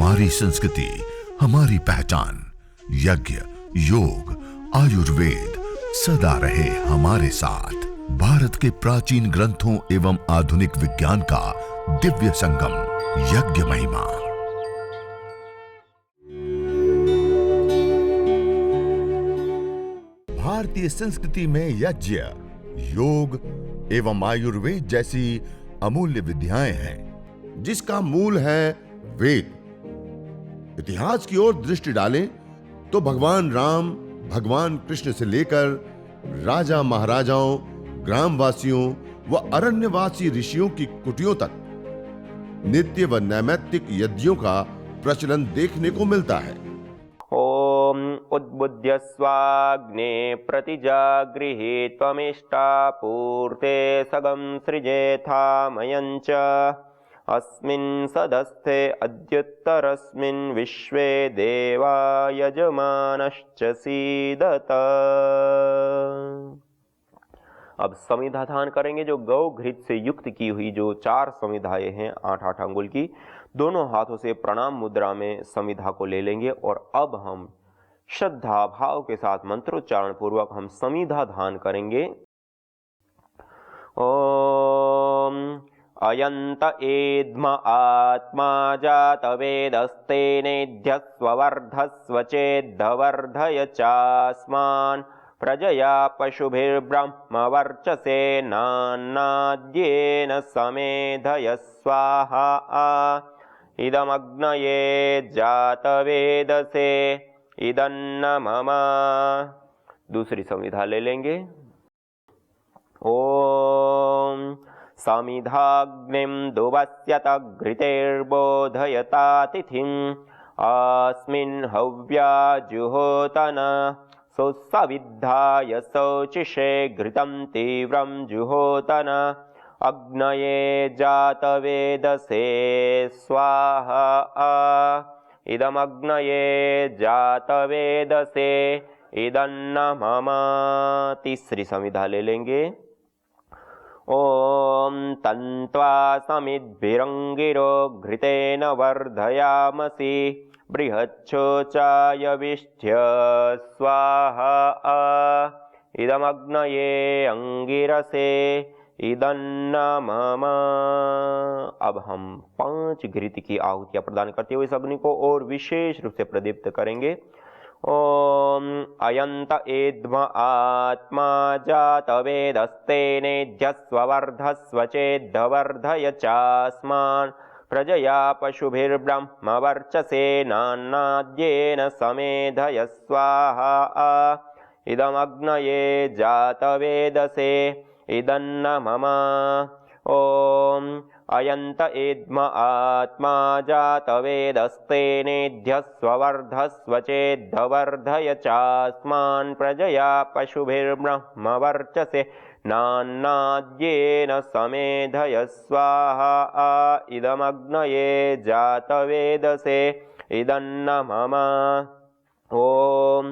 हमारी संस्कृति, हमारी पहचान। यज्ञ, योग, आयुर्वेद सदा रहे हमारे साथ। भारत के प्राचीन ग्रंथों एवं आधुनिक विज्ञान का दिव्य संगम, यज्ञ महिमा। भारतीय संस्कृति में यज्ञ, योग एवं आयुर्वेद जैसी अमूल्य विद्याएं हैं, जिसका मूल है वेद। इतिहास की ओर दृष्टि डालें तो भगवान राम, भगवान कृष्ण से लेकर राजा महाराजाओं, ग्रामवासियों व अरण्यवासी ऋषियों की कुटियों तक नित्य व नैमित्तिक यज्ञों का प्रचलन देखने को मिलता है। ओम उद्बुद्ध्य स्वाग्ने प्रतिजागृहे त्वमिष्टा पूर्ते सगं सृजेथामयञ्च अस्मिन् सदस्थे अद्युत्तरस्मिन् विश्वे देवा यजमानश्च सीदत। अब समिधा दान करेंगे। जो गौ घृत से युक्त की हुई जो 4 समिधाएं हैं 8-8 अंगुल की, दोनों हाथों से प्रणाम मुद्रा में समिधा को ले लेंगे और अब हम श्रद्धा भाव के साथ मंत्रोच्चारण पूर्वक हम समिधा दान करेंगे। ओम अयंत एद्म आत्मा जात वेदस्तेनेध्यस्व वर्धस्व चेद्धवर्धय चास्मान् प्रजया पशुभिर्ब्रह्म वर्चसे नान्नाद्येन समेधय स्वाहा। इदमग्नये जातवेदसे इदन्न मम। दूसरी समिधा ले लेंगे। ओम समिधाग्निं दुवस्यत घृतेर्बोधयतातिथिं अस्मिन् हव्या जुहोतन सुसविद्धाय शौचिषे घृतं तीव्रं जुहोतन अग्नये जातवेदसे स्वाहा। इदमग्नये जातवेदसे इदन्न मम। तीसरी समिधा ले लेंगे। ओम तन्त्वा समिद्भिरंगिरो घृतेन वर्धयामसि बृहच्छोचाय विष्ठ्य स्वाहा। इदमग्नये अंगिरसे इदन्न मम। अब हम 5 घृत की आहुतियां प्रदान करते हुए इस अग्नि को और विशेष रूप से प्रदीप्त करेंगे। ओम अयंत एद्म आत्मा जात वेदस्तेनेध्यस्व वर्धस्व चेद्धवर्धय चास्मान् प्रजया पशुभिर्ब्रह्म वर्चसे नान्नाद्येन समेधय स्वाहा। इदमग्नये जातवेदसे इदन्न मम। ओम अयंत एद्म आत्मा जात वेदस्तेनेध्यस्व वर्धस्व चेद्धवर्धय चास्मान् प्रजया पशुभिर्ब्रह्म वर्चसे नान्नाद्येन समेधय स्वाहा। इदमग्नये जातवेदसे इदन्न मम। ओम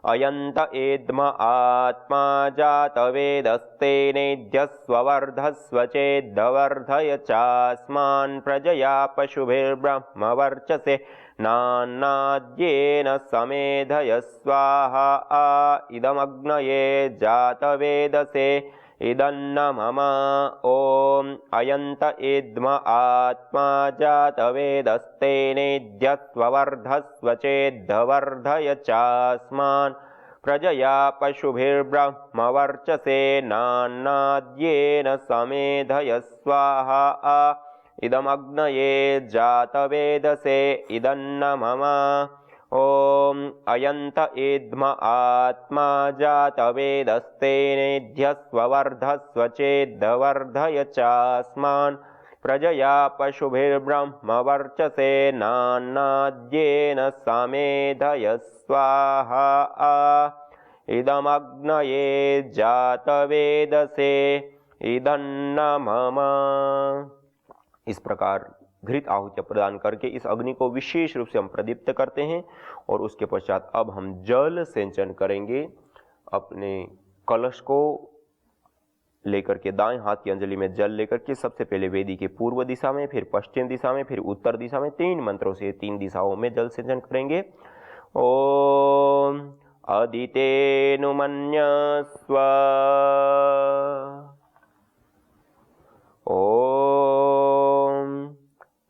अयंत एद्म आत्मा जात वेदस्तेनेध्यस्व वर्धस्व चेद्धवर्धय चास्मान् प्रजया पशुभिर्ब्रह्म वर्चसे नान्नाद्येन समेधय स्वाहा। इदमग्नये जातवेदसे इदन्न मम। ओम अयंत एद्म आत्मा जात वेदस्तेनेध्यस्व वर्धस्व चेद्धवर्धय चास्मान् प्रजया पशुभिर्ब्रह्म वर्चसे नान्नाद्येन समेधय स्वाहा। इदमग्नये जातवेदसे इदन्न मम। ओम अयंत एद्म आत्मा जात वेदस्तेनेध्यस्व वर्धस्व चेद्धवर्धय चास्मान् प्रजया पशुभिर्ब्रह्म वर्चसे नान्नाद्येन समेधय स्वाहा। इदमग्नये जातवेदसे इदन्न मम। इस प्रकार घृत आहुति प्रदान करके इस अग्नि को विशेष रूप से हम प्रदीप्त करते हैं और उसके पश्चात अब हम जल सिंचन करेंगे। अपने कलश को लेकर के दाएं हाथ की अंजलि में जल लेकर के सबसे पहले वेदी के पूर्व दिशा में, फिर पश्चिम दिशा में, फिर उत्तर दिशा में 3 मंत्रों से 3 दिशाओं में जल सिंचन करेंगे। ओम अदितेनुमन्यस्व, ओम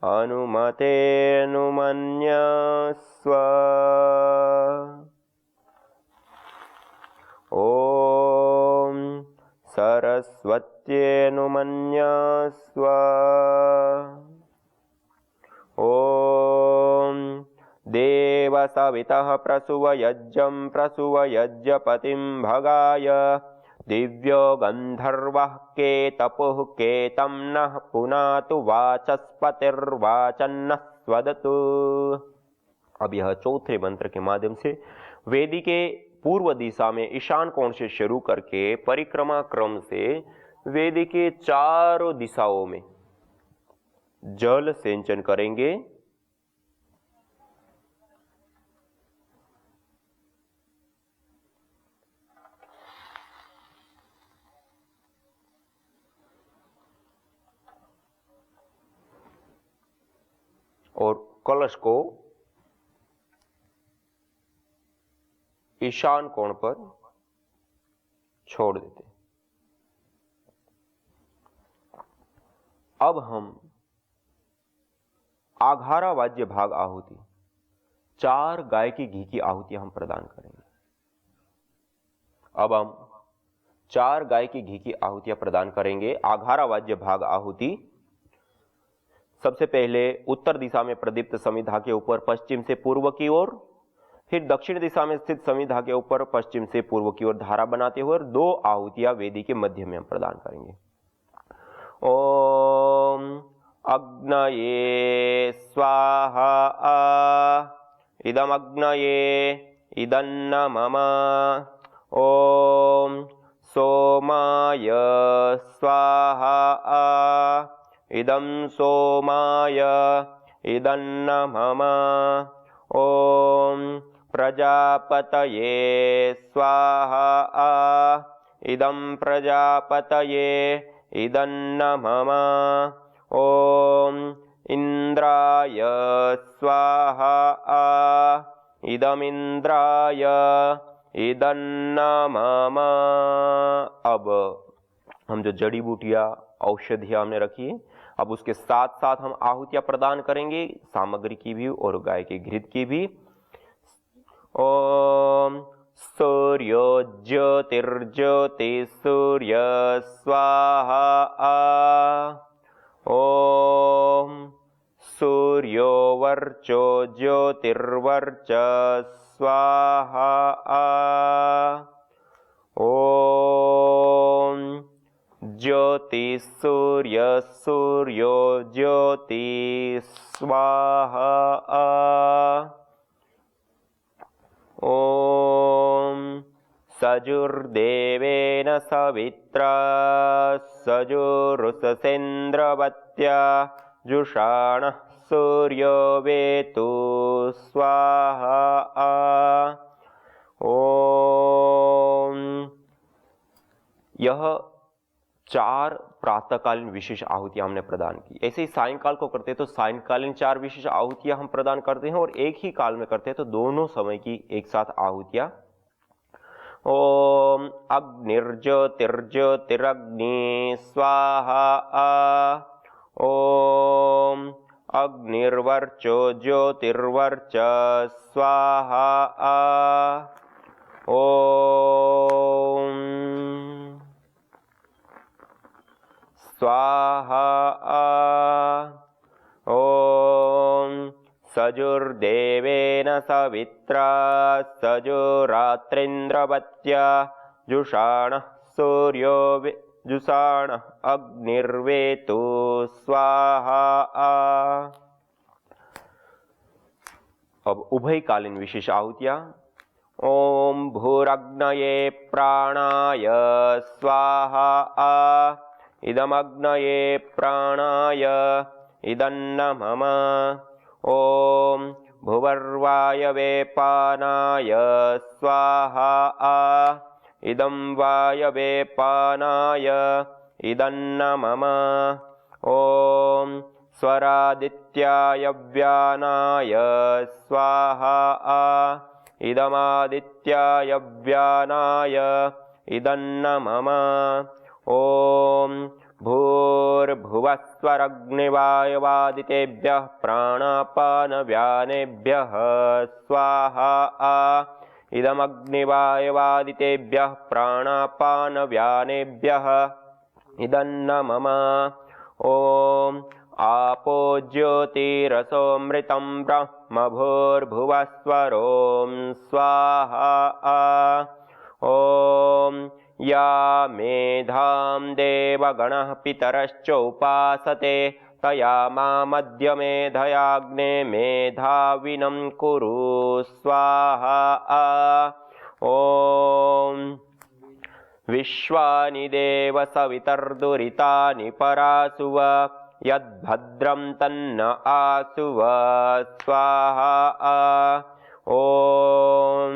अनुमतेनुमन्यस्व, ओम सरस्वत्येनुमन्यस्व, ओम देवसवितः प्रसूवयज्ञं प्रसूवयज्ञपतिं भगाय दिव्यो गन्धर्वः केतपुः केतं नः पुनातु वाचस्पतिर्वाचन्नः स्वदतु। अब यह चौथे मंत्र के माध्यम से वेदी के पूर्व दिशा में ईशान कोण से शुरू करके परिक्रमा क्रम से वेदी के चारों दिशाओं में जल सिंचन करेंगे। और कलश को ईशान कोण पर छोड़ देते। अब हम आघारा वाद्य भाग आहुति 4 गाय की घी की आहुतियां हम प्रदान करेंगे। अब हम 4 गाय की घी की आहुतियां प्रदान करेंगे। आघारा वाद्य भाग आहुति सबसे पहले उत्तर दिशा में प्रदीप्त समिधा के ऊपर पश्चिम से पूर्व की ओर, फिर दक्षिण दिशा में स्थित समिधा के ऊपर पश्चिम से पूर्व की ओर धारा बनाते हुए 2 आहुतियां वेदी के मध्य में हम प्रदान करेंगे। ओम अग्नये स्वाहा इदम अग्नये इदन्न मम। ओम सोमाय स्वाहा इदं सोमाय इदन्न मम। ओम प्रजापतये स्वाहा इदं प्रजापतये इदन्न मम। ओम इंद्राय स्वाहा इदमिंद्राय इदन्न मम। अब हम जो जड़ी बूटियां औषधियां हमने रखी है, अब उसके साथ साथ हम आहुतियां प्रदान करेंगे, सामग्री की भी और गाय के घृत की भी। ओम सूर्यो ज्योतिर्ज्योति सूर्य स्वाहा। ओम सूर्यो वर्चो ज्योतिर्वर्च स्वाहा। ओम ज्योति सूर्य सूर्यो ज्योति स्वाहा। ओम सजुर्देवेन सवित्रा सजुरुससेन्द्रवत्या जुषाणः सूर्यो वेतु स्वाहा। ओम यह 4 प्रातःकालीन विशेष आहुतियां हमने प्रदान की। ऐसे ही सायंकाल को करते हैं तो सायंकालीन 4 विशेष आहुतियां हम प्रदान करते हैं, और एक ही काल में करते हैं तो दोनों समय की एक साथ आहुतियां। ओम अग्निर्ज्योतिर्ज्योतिरग्नि स्वाहा। ओम अग्निर्वर्चो ज्योतिर्वर्च स्वाहा। ओम स्वाहा। ओम सजुर्देवेन सवित्रा सजुरात्रिन्द्रवत्या जुषाणः सूर्यो जुषाणः अग्निर्वेतु स्वाहा। अब उभयकालीन विशेष आहुतियां। ओम भूरग्नये प्राणाय स्वाहा। इदमग्नये प्राणाय इदन्न मम। ओम भुवर्वायवे पानाय स्वाहा। इदं वायवे पानाय इदन्न मम ॐ स्वरादित्याय व्यानाय स्वाहा इदमादित्याय व्यानाय इदन्न मम ॐ भूर्भुवस्वरग्निवायवादितेभ्यः प्राणापानव्यानेभ्यः स्वाहा इदमग्निवायवादितेभ्यः प्राणापानव्यानेभ्यः इदन्न मम ॐ आपो ज्योतिरसोऽमृतं ब्रह्म भूर्भुवस्वरों स्वाहा ॐ या मेधां देवगणः पितरश्चोपासते तया मामद्य मेधयाग्ने मेधाविनं कुरु स्वाहा ॐ विश्वानि देव सवितर्दुरितानि परासुव यद्भद्रं तन्न आसुव स्वाहा ॐ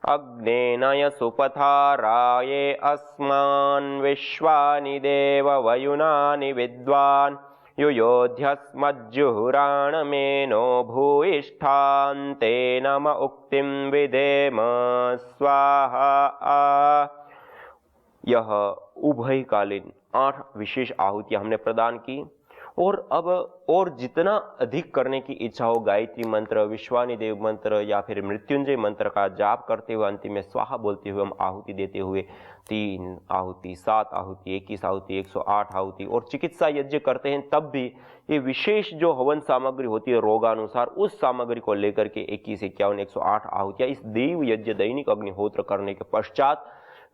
अग्नेनय सुपथाराये अस्मान् विश्वानि देव वयुनानि विद्वान् युयोध्यस्मज्जुहुराणमेनो भूयिष्ठान्ते नम उक्तिं विधेम स्वाहा यह उभयकालीन 8 विशेष आहुतियां हमने प्रदान की और अब और जितना अधिक करने की इच्छा हो गायत्री मंत्र, विश्वानि देव मंत्र या फिर मृत्युंजय मंत्र का जाप करते हुए अंतिम में स्वाहा बोलते हुए हम आहुति देते हुए 3 आहुति, 7 आहुति, 21 आहुति, 108 आहुति और चिकित्सा यज्ञ करते हैं, तब भी ये विशेष जो हवन सामग्री होती है रोगानुसार उस सामग्री को लेकर के 21, 51, 108 आहुतियां इस देव यज्ञ दैनिक अग्निहोत्र करने के पश्चात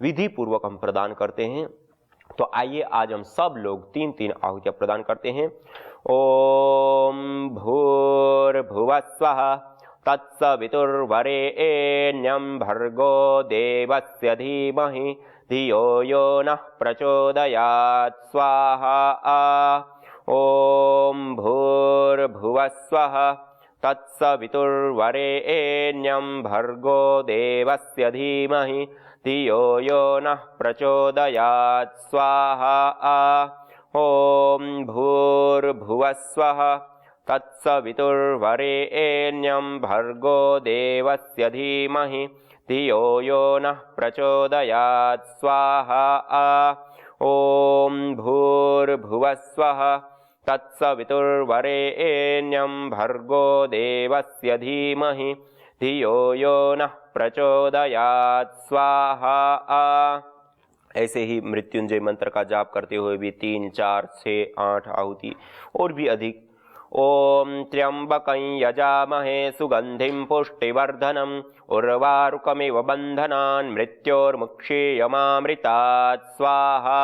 विधि पूर्वक हम प्रदान करते हैं। तो आइए आज हम सब लोग 3-3 आहुतियां प्रदान करते हैं। ओम भूर्भुवस्वः तत्सवितुर्वरेण्यं भर्गो देवस्य धीमहि धियो यो नः प्रचोदयात् स्वाहा ओम भूर्भुवस्वः तत्सवितुर्वरेण्यं भर्गो देवस्य धीमहि धियो यो नः प्रचोदयात् स्वाहा ॐ भूर्भुवस्वः तत्सवितुर्वरेण्यं भर्गो देवस्य धीमहि धियो यो नः प्रचोदयात् स्वाहा ॐ भूर्भुवस्वः तत्सवितुर्वरेण्यं भर्गो देवस्य धीमहि धियो यो नः प्रचोदयात् स्वाहा। ऐसे ही मृत्युंजय मंत्र का जाप करते हुए भी 3, 4, 6, 8 आहुति और भी अधिक। ओम त्र्यंबकं यजामहे सुगंधिं पुष्टिवर्धनम् उर्वारुकमिव बन्धनान् मृत्योर्मुक्षीयमामृतात् स्वाहा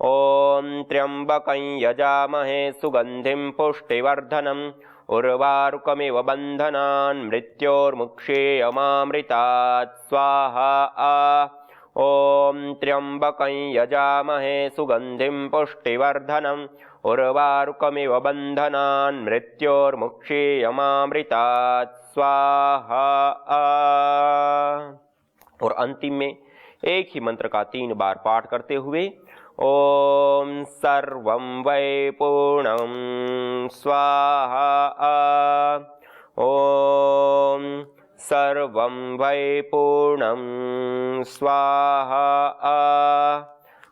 ओम त्र्यंबकं यजामहे सुगंधिं पुष्टिवर्धनम् उर्वारुकमिव बन्धनान् मृत्योर्मुक्षीयमामृतात् स्वाहा ओम त्र्यंबकं यजामहे सुगंधिं पुष्टिवर्धनम् उर्वारुकमिव बन्धनान् मृत्योर्मुक्षीयमामृतात् स्वाहा। और अंतिम में एक ही मंत्र का 3 बार पाठ करते हुए ओम सर्वं वै पूर्णं स्वाहा ओम सर्वं वै पूर्णं स्वाहा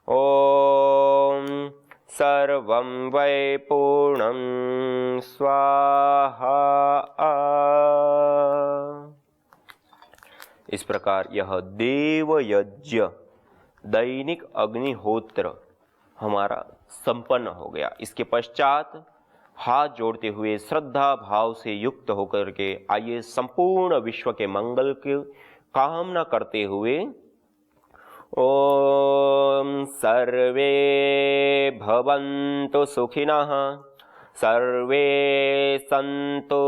ओम सर्वं वै पूर्णं स्वाहा। इस प्रकार यह देव यज्ञ दैनिक अग्निहोत्र हमारा संपन्न हो गया। इसके पश्चात हाथ जोड़ते हुए श्रद्धा भाव से युक्त होकर के आइए संपूर्ण विश्व के मंगल की कामना करते हुए ओम सर्वे भवन्तु सुखिनः सर्वे सन्तु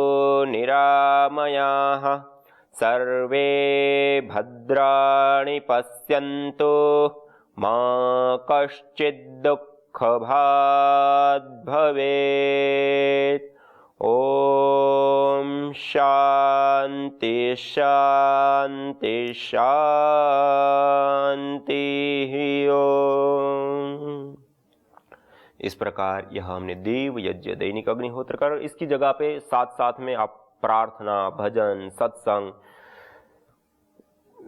निरामयाः सर्वे भद्राणि पश्यन्तु मा कश्चित् दुःखभाग् भवेत्। ओम शांति। शांति शांति शांति ओम। इस प्रकार यह हमने देव यज्ञ दैनिक अग्निहोत्र कर, इसकी जगह पे साथ साथ में आप प्रार्थना, भजन, सत्संग,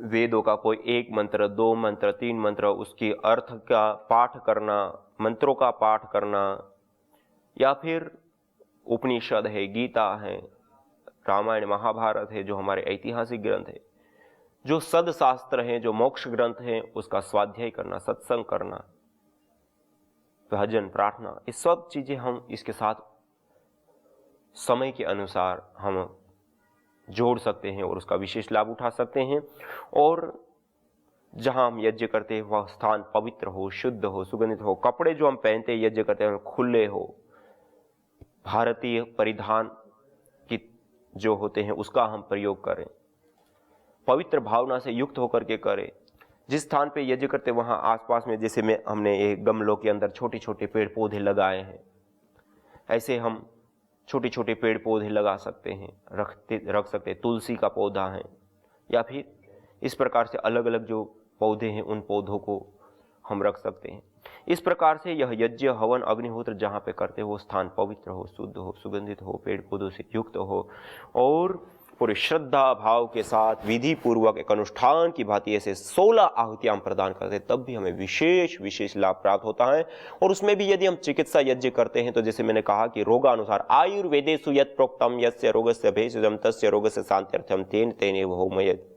वेदों का कोई एक मंत्र, 2 मंत्र, 3 मंत्र, उसके अर्थ का पाठ करना, मंत्रों का पाठ करना, या फिर उपनिषद है, गीता है, रामायण महाभारत है, जो हमारे ऐतिहासिक ग्रंथ है, जो सदशास्त्र हैं, जो मोक्ष ग्रंथ हैं, उसका स्वाध्याय करना, सत्संग करना, भजन, प्रार्थना, ये सब चीजें हम इसके साथ समय के अनुसार हम जोड़ सकते हैं और उसका विशेष लाभ उठा सकते हैं। और जहां हम यज्ञ करते हैं वह स्थान पवित्र हो, शुद्ध हो, सुगंधित हो, कपड़े जो हम पहनते हैं यज्ञ करते हैं खुले हो, भारतीय परिधान की जो होते हैं उसका हम प्रयोग करें, पवित्र भावना से युक्त होकर के करें। जिस स्थान पे यज्ञ करते वहां आसपास में, जैसे में हमने ये गमलों के अंदर छोटे छोटे पेड़ पौधे लगाए हैं, ऐसे हम छोटे छोटे पेड़ पौधे लगा सकते हैं, रख सकते हैं। तुलसी का पौधा है, या फिर इस प्रकार से अलग अलग जो पौधे हैं उन पौधों को हम रख सकते हैं। इस प्रकार से यह यज्ञ, हवन, अग्निहोत्र जहाँ पे करते हो वो स्थान पवित्र हो, शुद्ध हो, सुगंधित हो, पेड़ पौधों से युक्त हो, और पूरे श्रद्धा भाव के साथ विधि पूर्वक एक अनुष्ठान की भांति ऐसे 16 आहुतियां प्रदान करते हैं, तब भी हमें विशेष लाभ प्राप्त होता है। और उसमें भी यदि हम चिकित्सा यज्ञ करते हैं तो जैसे मैंने कहा कि रोगानुसार आयुर्वेदेषु यत् प्रोक्तम यस्य रोगस्य भेषजम तस्य रोगस्य शान्त्यर्थम तेन तेनेव होमयेत्।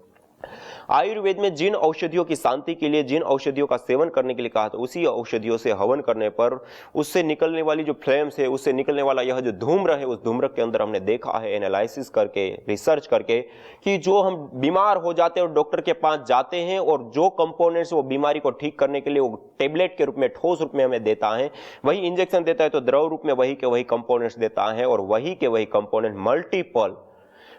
आयुर्वेद में जिन औषधियों की शांति के लिए, जिन औषधियों का सेवन करने के लिए कहा था, उसी औषधियों से हवन करने पर उससे निकलने वाली जो फ्लेम्स है, उससे निकलने वाला यह जो धूम्र है, उस धूम्र के अंदर हमने देखा है एनालिसिस करके, रिसर्च करके, कि जो हम बीमार हो जाते हैं और डॉक्टर के पास जाते हैं और जो कंपोनेंट्स वो बीमारी को ठीक करने के लिए वो टेबलेट के रूप में, ठोस रूप में हमें देता है, वही इंजेक्शन देता है तो द्रव रूप में वही के वही कंपोनेंट्स देता है, और वही के वही कंपोनेंट मल्टीपल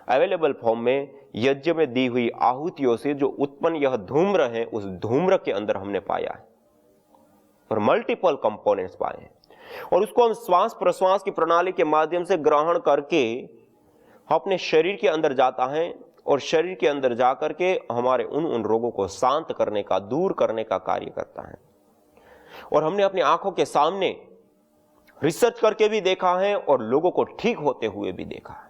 अवेलेबल फॉर्म में यज्ञ में दी हुई आहुतियों से जो उत्पन्न यह धूम्र है, उस धूम्र के अंदर हमने पाया है और मल्टीपल कंपोनेंट्स पाए हैं। और उसको हम श्वास प्रश्वास की प्रणाली के माध्यम से ग्रहण करके अपने शरीर के अंदर जाता है, और शरीर के अंदर जाकर के हमारे उन रोगों को शांत करने का, दूर करने का कार्य करता है। और हमने अपनी आंखों के सामने रिसर्च करके भी देखा है और लोगों को ठीक होते हुए भी देखा है।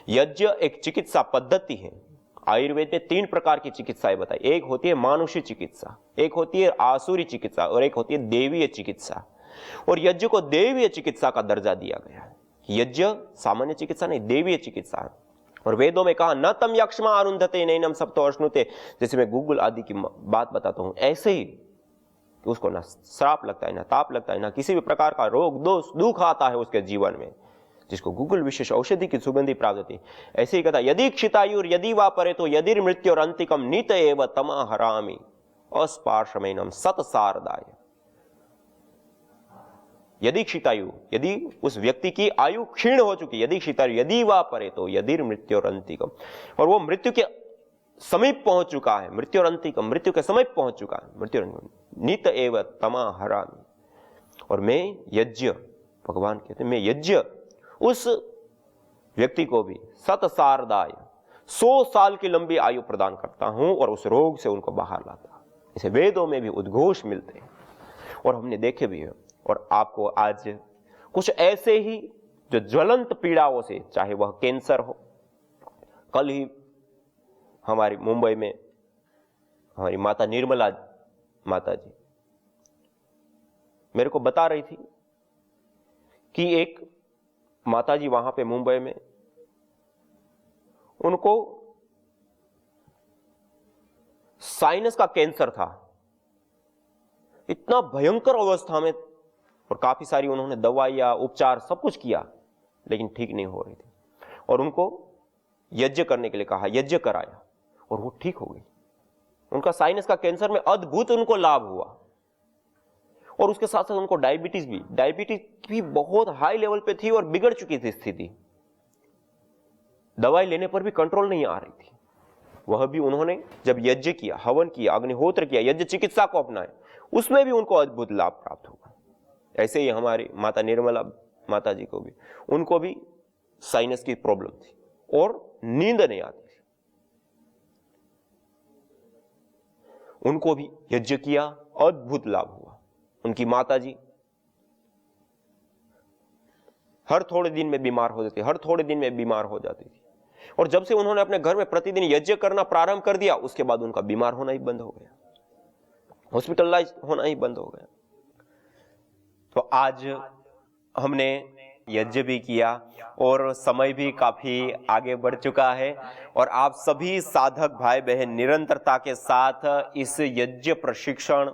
यज्ञ एक चिकित्सा पद्धति है। आयुर्वेद में 3 प्रकार की चिकित्साएं बताई। एक होती है मानुषी चिकित्सा, एक होती है आसुरी चिकित्सा, और एक होती है देवीय चिकित्सा। और यज्ञ को देवीय चिकित्सा का दर्जा दिया गया है। यज्ञ सामान्य चिकित्सा नहीं, देवीय चिकित्सा है। और वेदों में कहा न तम यक्ष्मा अरुंधते नैनम सप्तो अश्नुते। जैसे मैं गूगल आदि की बात बताता हूं, ऐसे ही उसको ना श्राप लगता है, ना ताप लगता है, ना किसी भी प्रकार का रोग दोष दुख आता है उसके जीवन में, जिसको गूगल विशेष औषधि की सुगंधी प्राप्त होती। ऐसे ही कहता यदि क्षितायुर यदि वा परे तो यदि मृत्योर अंतिकम नीत एव तमा हरामि अस्पार्शमेनम सतसारदाय। यदि क्षितायु, यदि उस व्यक्ति की आयु क्षीण हो चुकी, यदि क्षितायु यदि वा परे तो यदि मृत्योर अंतिकम, और वो मृत्यु के समीप पहुंच चुका है, मृत्योर अंतिकम, मृत्यु के समीप पहुंच चुका है, मृत्यु नीत एव तमा हरामि। और मैं यज्ञ, भगवान कहते हैं मैं यज्ञ उस व्यक्ति को भी सतसारदाय 100 साल की लंबी आयु प्रदान करता हूं और उस रोग से उनको बाहर लाता। इसे वेदों में भी उद्घोष मिलते हैं और हमने देखे भी हैं। और आपको आज कुछ ऐसे ही जो ज्वलंत पीड़ाओं से, चाहे वह कैंसर हो, कल ही हमारी मुंबई में हमारी माता निर्मला माता जी मेरे को बता रही थी कि एक माता जी वहां पे मुंबई में, उनको साइनस का कैंसर था, इतना भयंकर अवस्था में, और काफी सारी उन्होंने दवाइयां, उपचार सब कुछ किया, लेकिन ठीक नहीं हो रही थी। और उनको यज्ञ करने के लिए कहा, यज्ञ कराया और वो ठीक हो गई। उनका साइनस का कैंसर में अद्भुत उनको लाभ हुआ। और उसके साथ साथ उनको डायबिटीज भी बहुत हाई लेवल पे थी और बिगड़ चुकी थी स्थिति, दवाई लेने पर भी कंट्रोल नहीं आ रही थी। वह भी उन्होंने जब यज्ञ किया, हवन किया, अग्निहोत्र किया, यज्ञ चिकित्सा को अपनाए, उसमें भी उनको अद्भुत लाभ प्राप्त हुआ। ऐसे ही हमारी माता निर्मला माता जी को भी, उनको भी साइनस की प्रॉब्लम थी और नींद नहीं आती थी। उनको भी यज्ञ किया, अद्भुत लाभ हुआ। उनकी माताजी हर थोड़े दिन में बीमार हो जाती, हर थोड़े दिन में बीमार हो जाती थी। और जब से उन्होंने अपने घर में प्रतिदिन यज्ञ करना प्रारंभ कर दिया, उसके बाद उनका बीमार होना ही बंद हो गया, हॉस्पिटलाइज होना ही बंद हो गया। तो आज हमने यज्ञ भी किया और समय भी काफी आगे बढ़ चुका है, और आप सभी साधक भाई बहन निरंतरता के साथ इस यज्ञ प्रशिक्षण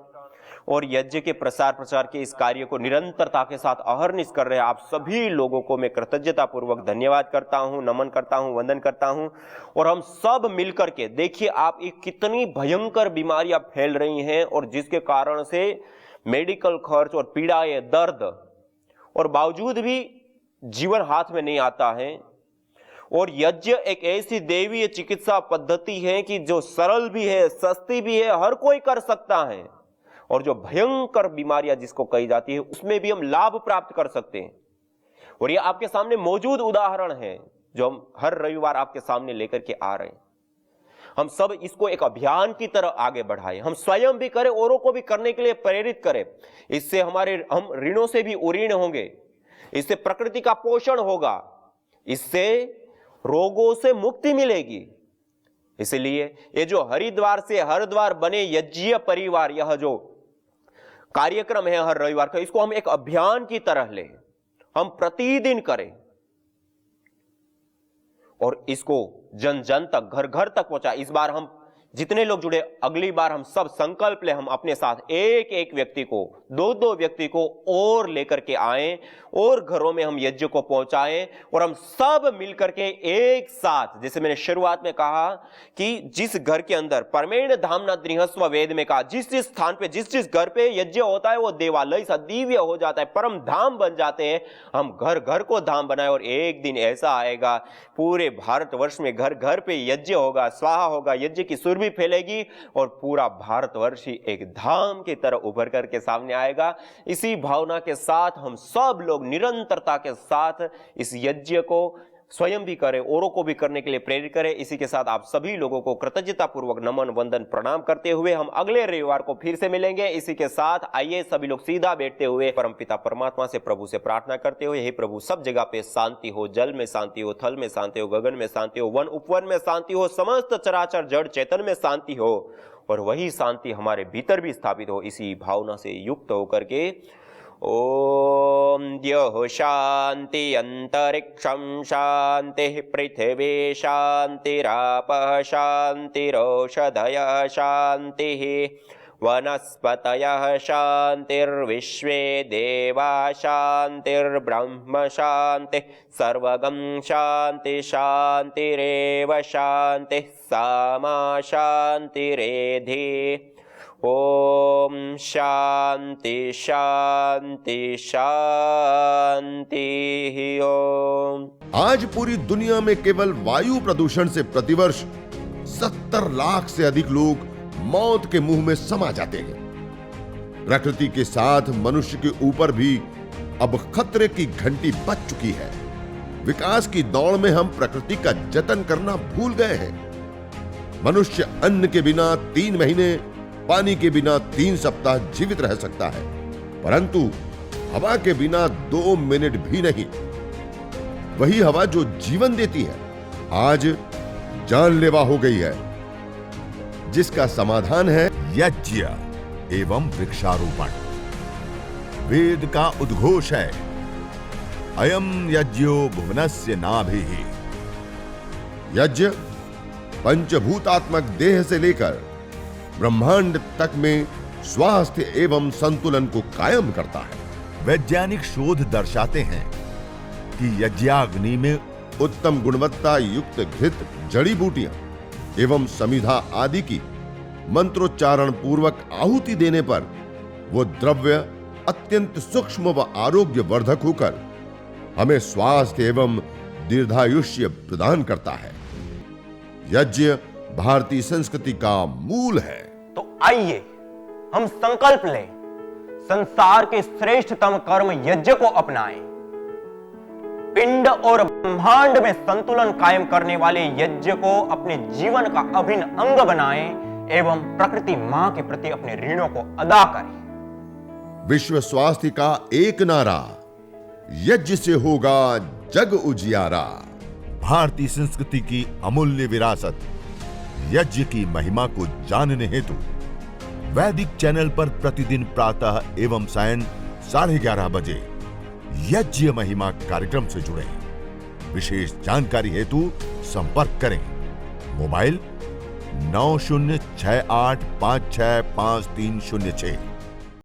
और यज्ञ के प्रसार प्रचार के इस कार्य को निरंतरता के साथ अहर्निश कर रहे हैं। आप सभी लोगों को मैं कृतज्ञता पूर्वक धन्यवाद करता हूं, नमन करता हूं, वंदन करता हूं। और हम सब मिलकर के देखिए आप एक कितनी भयंकर बीमारियां फैल रही हैं, और जिसके कारण से मेडिकल खर्च और पीड़ाएं, दर्द, और बावजूद भी जीवन हाथ में नहीं आता है। और यज्ञ एक ऐसी दैवीय चिकित्सा पद्धति है कि जो सरल भी है, सस्ती भी है, हर कोई कर सकता है, और जो भयंकर बीमारियां जिसको कही जाती है उसमें भी हम लाभ प्राप्त कर सकते हैं। और ये आपके सामने मौजूद उदाहरण है जो हम हर रविवार आपके सामने लेकर के आ रहे हैं। हम सब इसको एक अभियान की तरह आगे बढ़ाएं, हम स्वयं भी करें, औरों को भी करने के लिए प्रेरित करें। इससे हम ऋणों से भी उऋण होंगे, इससे प्रकृति का पोषण होगा, इससे रोगों से मुक्ति मिलेगी। इसलिए ये जो हरिद्वार से हरिद्वार बने यज्ञीय परिवार, यह जो कार्यक्रम है हर रविवार का, इसको हम एक अभियान की तरह लें, हम प्रतिदिन करें और इसको जन जन तक, घर घर तक पहुंचा। इस बार हम जितने लोग जुड़े, अगली बार हम सब संकल्प ले, हम अपने साथ एक एक व्यक्ति को, दो दो व्यक्ति को और लेकर के आए और घरों में हम यज्ञ को पहुंचाएं, और हम सब मिलकर के एक साथ, जैसे मैंने शुरुआत में कहा कि जिस घर के अंदर परमेण धामना गृहस्व वेद में कहा, जिस जिस स्थान पे, जिस जिस घर पे यज्ञ होता है वो देवालय सा दिव्य हो जाता है, परम धाम बन जाते हैं। हम घर घर को धाम बनाए, और एक दिन ऐसा आएगा पूरे भारतवर्ष में घर घर पे यज्ञ होगा, स्वाहा होगा, यज्ञ की सुर भी फैलेगी, और पूरा भारतवर्ष ही एक धाम की तरह उभर करके सामने आएगा। इसी भावना के साथ हम सब लोग निरंतरता के साथ इस यज्ञ को स्वयं भी करें, औरों को भी करने के लिए प्रेरित करें। इसी के साथ आप सभी लोगों को कृतज्ञता पूर्वक नमन, वंदन, प्रणाम करते हुए हम अगले रविवार को फिर से मिलेंगे। इसी के साथ आइए सभी लोग सीधा बैठते हुए परमपिता परमात्मा से, प्रभु से प्रार्थना करते हुए, हे प्रभु, सब जगह पे शांति हो, जल में शांति हो, थल में शांति हो, गगन में शांति हो, वन उपवन में शांति हो, समस्त चराचर जड़ चेतन में शांति हो, और वही शांति हमारे भीतर भी स्थापित हो। इसी भावना से युक्त होकर के ओम द्यौः शांति अंतरिक्षं शांति पृथिवी शांतिरापः शांतिरोषधयः शांतिः वनस्पतयः शांतिर्विश्वे देवा शांतिर्ब्रह्म शांति सर्वगं शांति शांतिरेव शांति सामा शांतिरेधि। ओम शांति शांति शांति ओम। आज पूरी दुनिया में केवल वायु प्रदूषण से प्रतिवर्ष 70 लाख से अधिक लोग मौत के मुंह में समा जाते हैं। प्रकृति के साथ मनुष्य के ऊपर भी अब खतरे की घंटी बज चुकी है। विकास की दौड़ में हम प्रकृति का जतन करना भूल गए हैं। मनुष्य अन्न के बिना 3 महीने, पानी के बिना 3 सप्ताह जीवित रह सकता है, परंतु हवा के बिना 2 मिनट भी नहीं। वही हवा जो जीवन देती है आज जानलेवा हो गई है, जिसका समाधान है यज्ञ एवं वृक्षारोपण। वेद का उद्घोष है, अयम यज्ञो भुवनस्य नाभिः। यज्ञ पंचभूतात्मक देह से लेकर ब्रह्मांड तक में स्वास्थ्य एवं संतुलन को कायम करता है। वैज्ञानिक शोध दर्शाते हैं कि यज्ञाग्नि में उत्तम गुणवत्ता युक्त घृत, जड़ी बूटियां एवं समिधा आदि की मंत्रोच्चारण पूर्वक आहुति देने पर वो द्रव्य अत्यंत सूक्ष्म व आरोग्य वर्धक होकर हमें स्वास्थ्य एवं दीर्घायुष्य प्रदान करता है। यज्ञ भारतीय संस्कृति का मूल है। तो आइए हम संकल्प लें, संसार के श्रेष्ठतम कर्म यज्ञ को अपनाएं। पिंड और ब्रह्मांड में संतुलन कायम करने वाले यज्ञ को अपने जीवन का अभिन्न अंग बनाएं एवं प्रकृति मां के प्रति अपने ऋणों को अदा करें। विश्व स्वास्थ्य का एक नारा, यज्ञ से होगा जग उजियारा। भारतीय संस्कृति की अमूल्य विरासत यज्ञ की महिमा को जानने हेतु वैदिक चैनल पर प्रतिदिन प्रातः एवं सायं 11:30 बजे यज्ञ महिमा कार्यक्रम से जुड़े। विशेष जानकारी हेतु संपर्क करें। मोबाइल 9068565306।